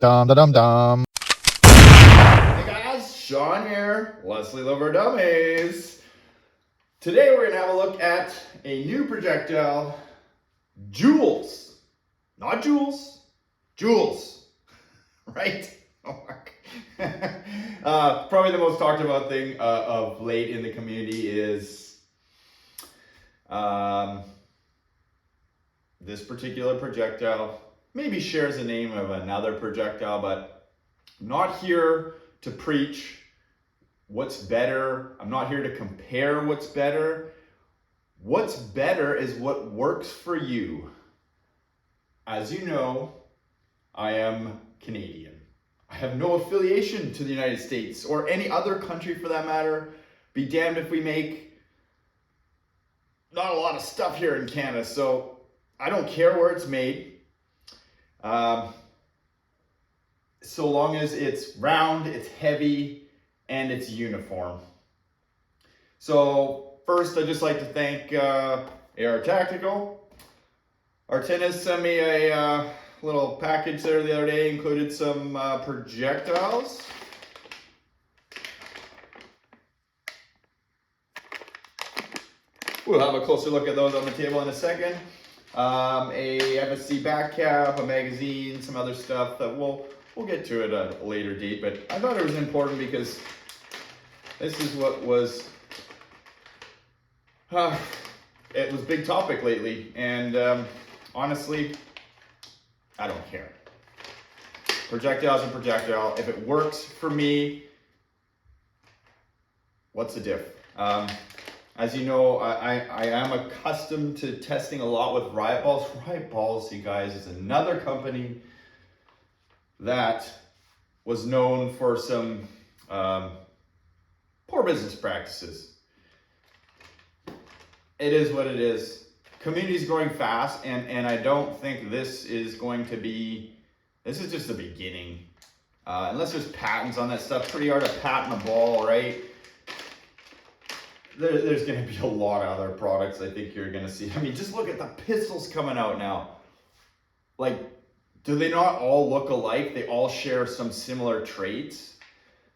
Dum da dum dum. Hey guys, Sean here, Leslie Lover Dummies. Today we're gonna have a look at a new projectile, Joules. Not Joules, Joules, right? Probably the most talked about thing of late in the community is this particular projectile. Maybe shares the name of another projectile, but I'm not here to preach what's better. I'm not here to compare what's better. What's better is what works for you. As you know, I am Canadian. I have no affiliation to the United States or any other country for that matter. Be damned if we make not a lot of stuff here in Canada, so I don't care where it's made. So long as it's round, it's heavy, and it's uniform. So first, I'd just like to thank AR Tactical. Artenis sent me a little package there the other day, included some projectiles. We'll have a closer look at those on the table in a second. A FSC back cap, a magazine, some other stuff that we'll get to at a later date, but I thought it was important because this is what was it was big topic lately, and honestly, I don't care. Projectile's a projectile. If it works for me, what's the diff? As you know, I am accustomed to testing a lot with Riot Balls. Riot Balls, you guys, is another company that was known for some poor business practices. It is what it is. Community's growing fast, and I don't think this is going to be, this is just the beginning. Unless there's patents on that stuff, pretty hard to patent a ball, right? There's going to be a lot of other products I think you're going to see. I mean, just look at the pistols coming out now. Like, do they not all look alike? They all share some similar traits.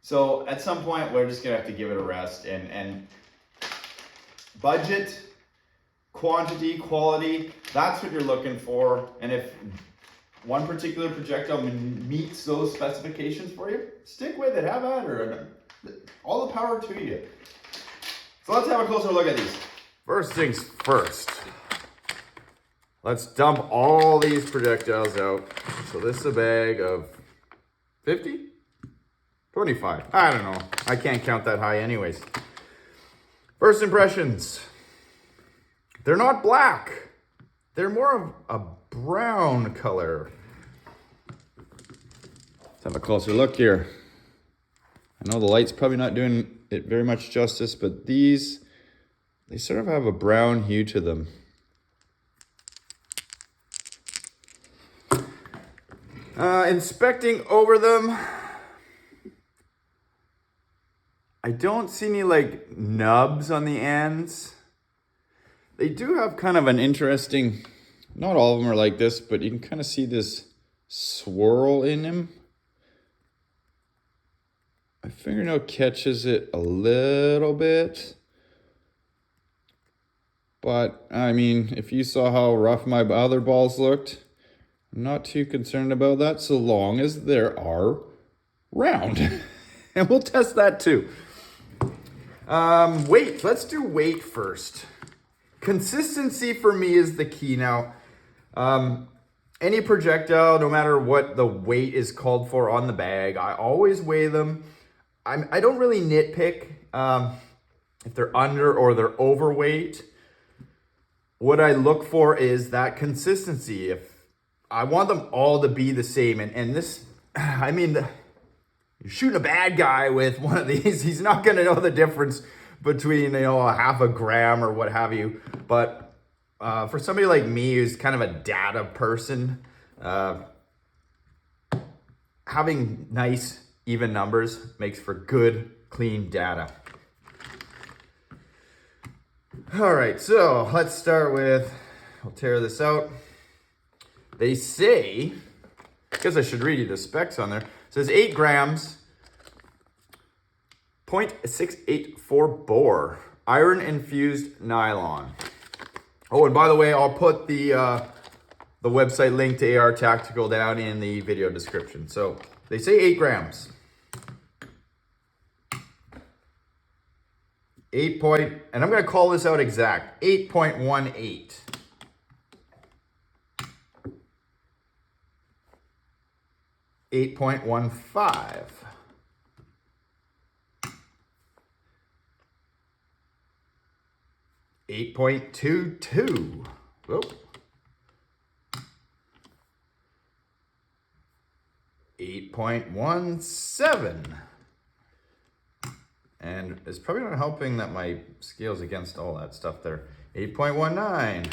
So at some point, we're just going to have to give it a rest. And budget, quantity, quality, that's what you're looking for. And if one particular projectile meets those specifications for you, stick with it, have at her. All the power to you. So let's have a closer look at these. First things first. Let's dump all these projectiles out. So this is a bag of 50? 25. I don't know. I can't count that high anyways. First impressions. They're not black. They're more of a brown color. Let's have a closer look here. I know the light's probably not doing it very much justice, but these, they sort of have a brown hue to them. Inspecting over them, I don't see any like nubs on the ends. They do have kind of an interesting, not all of them are like this, but you can kind of see this swirl in them. My fingernail catches it a little bit. But, I mean, if you saw how rough my other balls looked, I'm not too concerned about that so long as they are round. And we'll test that too. Weight. Let's do weight first. Consistency for me is the key. Now, any projectile, no matter what the weight is called for on the bag, I always weigh them. I don't really nitpick if they're under or they're overweight. What I look for is that consistency. If I want them all to be the same, and this, I mean, you're shooting a bad guy with one of these, he's not going to know the difference between, you know, a half a gram or what have you. But for somebody like me who's kind of a data person, having nice, even numbers makes for good, clean data. All right, so let's start with, I'll tear this out. They say guess I should read you the specs on there. It says 8 grams, 0.684 bore, iron infused nylon. Oh, and by the way, I'll put the website link to AR Tactical down in the video description. So they say 8 grams. 8 point, and I'm going to call this out exact, 8.18. 8.15. 8.22. Whoa. 8.17. And it's probably not helping that my scale's against all that stuff there. 8.19.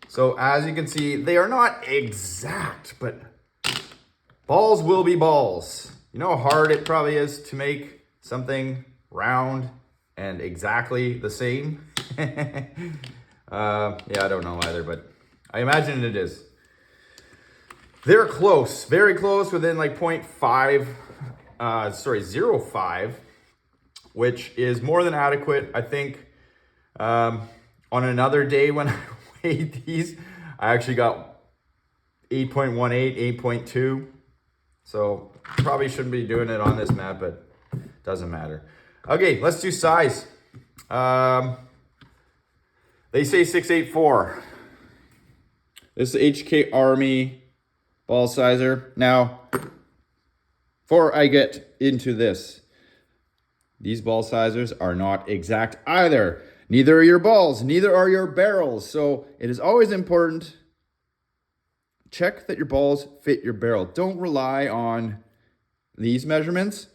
So as you can see, they are not exact, but balls will be balls. You know how hard it probably is to make something round and exactly the same? Yeah, I don't know either, but I imagine it is. They're close, very close, within like 0.5, which is more than adequate. I think on another day when I weighed these, I actually got 8.18, 8.2. So probably shouldn't be doing it on this map, but doesn't matter. Okay, let's do size. They say 684. This is HK Army ball sizer. Now, before I get into this, these ball sizers are not exact either. Neither are your balls, neither are your barrels. So it is always important, check that your balls fit your barrel. Don't rely on these measurements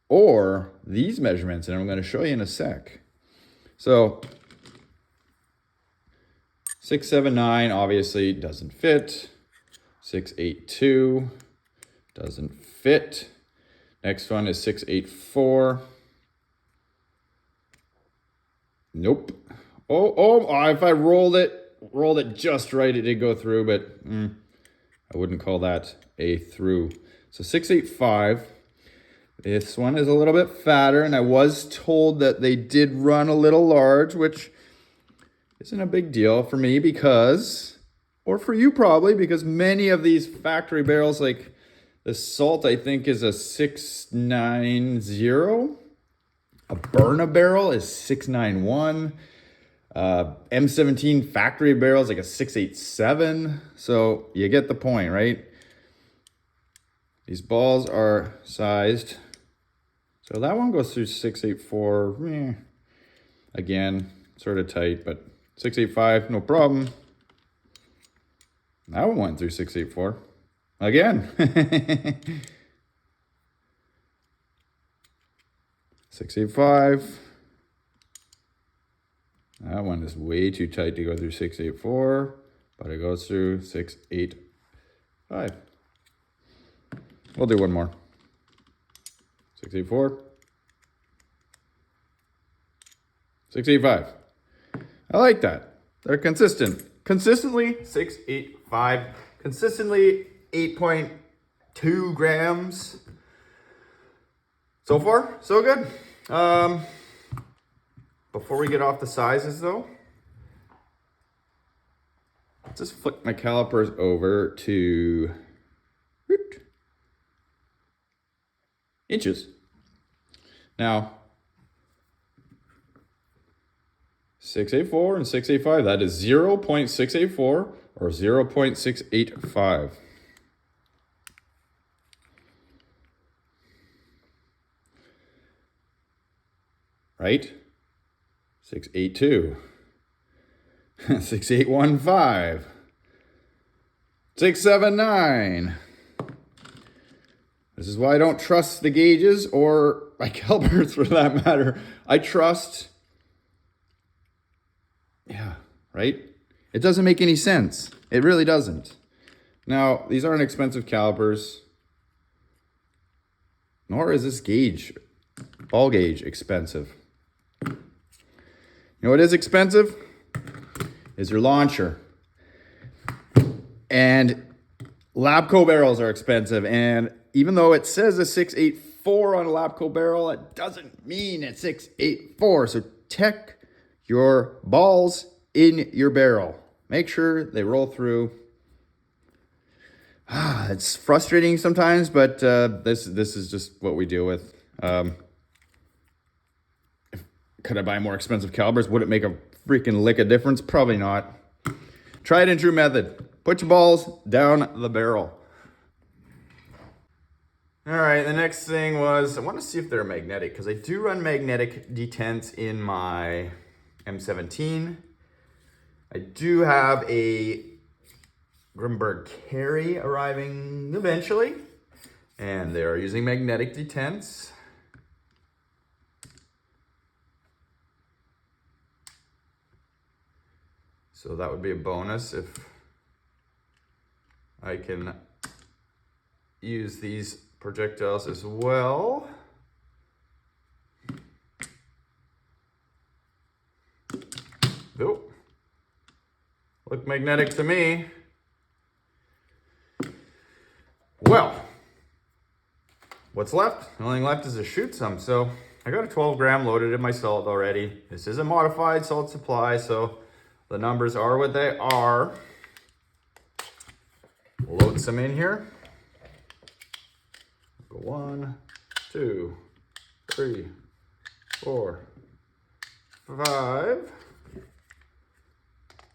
or these measurements, and I'm going to show you in a sec. So 679 obviously doesn't fit. 682 doesn't fit. Next one is 684. Nope. Oh, if I rolled it just right, it did go through, but I wouldn't call that a through. So 685. This one is a little bit fatter, and I was told that they did run a little large, which isn't a big deal for me because, or for you probably, because many of these factory barrels, like the Salt, I think is a 690. A Burna barrel is 691. M17 factory barrel is like a 687. So you get the point, right? These balls are sized. So that one goes through 684. Again, sort of tight, but 685, no problem. That one went through 684. Again. 685. That one is way too tight to go through 684, but it goes through 685. We'll do one more. 684. 685. I like that. They're consistent. Consistently 685. Consistently 8.2 grams. So far, so good. Before we get off the sizes though, let's just flip my calipers over to inches. Now, 684 and 685, that is 0.684 or 0.685. Right? 682, 6815, 679. This is why I don't trust the gauges or my calipers for that matter. I trust, right? It doesn't make any sense. It really doesn't. Now, these aren't expensive calipers, nor is this gauge, ball gauge, expensive. You know what is expensive? Is your launcher. And Labco barrels are expensive, and even though it says a 684 on a Labco barrel, it doesn't mean it's 684. So check your balls in your barrel. Make sure they roll through. It's frustrating sometimes, but this is just what we deal with. Could I buy more expensive calibers? Would it make a freaking lick of difference? Probably not. Tried and true method. Put your balls down the barrel. All right, the next thing was, I want to see if they're magnetic, because I do run magnetic detents in my M17. I do have a Grimberg Carry arriving eventually, and they are using magnetic detents. So that would be a bonus if I can use these projectiles as well. Nope. Look magnetic to me. Well, what's left? The only thing left is to shoot some. So I got a 12 gram loaded in my salt already. This is a modified salt supply, so the numbers are what they are. Load some in here. Go 1, 2, 3, 4, 5.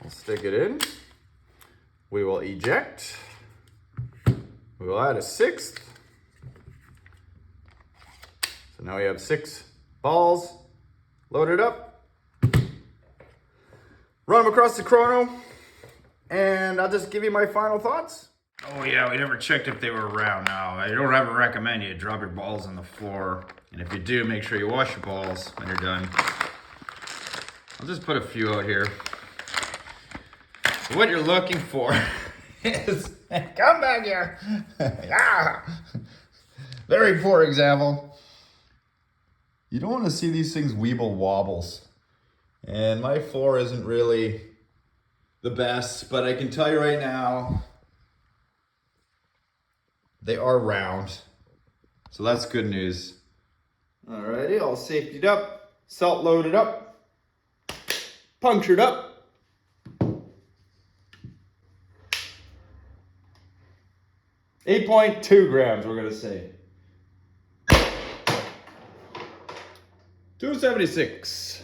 I'll stick it in. We will eject. We will add a 6th. So now we have 6 balls loaded up. Run them across the chrono, and I'll just give you my final thoughts. Oh yeah, we never checked if they were round. Now, I don't ever recommend you drop your balls on the floor. And if you do, make sure you wash your balls when you're done. I'll just put a few out here. What you're looking for is, come back here. Yeah. Very poor example. You don't want to see these things weeble wobbles. And my floor isn't really the best, but I can tell you right now, they are round. So that's good news. Alrighty, all safetied up, salt loaded up, punctured up. .2 grams, we're gonna say. 276.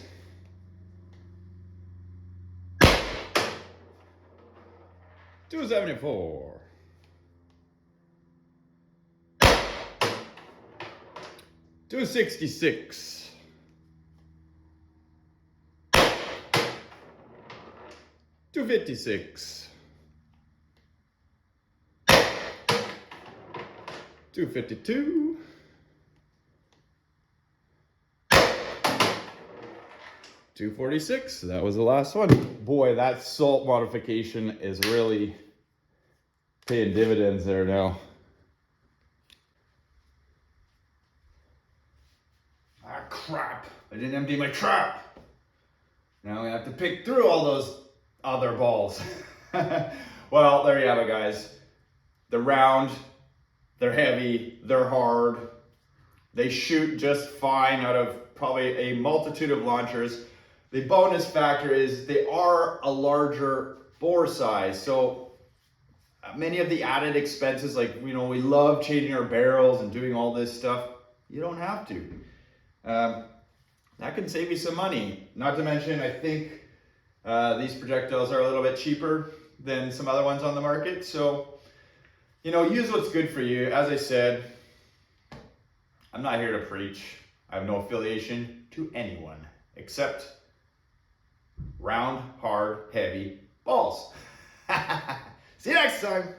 274. 266. 256. 252. 246. That was the last one. Boy, that salt modification is really paying dividends there now. Ah, crap. I didn't empty my trap. Now I have to pick through all those other balls. Well, there you have it, guys. They're round, they're heavy, they're hard. They shoot just fine out of probably a multitude of launchers. The bonus factor is they are a larger bore size. So many of the added expenses, like, you know, we love changing our barrels and doing all this stuff. You don't have to. That can save you some money. Not to mention, I think these projectiles are a little bit cheaper than some other ones on the market. So, you know, use what's good for you. As I said, I'm not here to preach. I have no affiliation to anyone except round, hard, heavy balls. See you next time.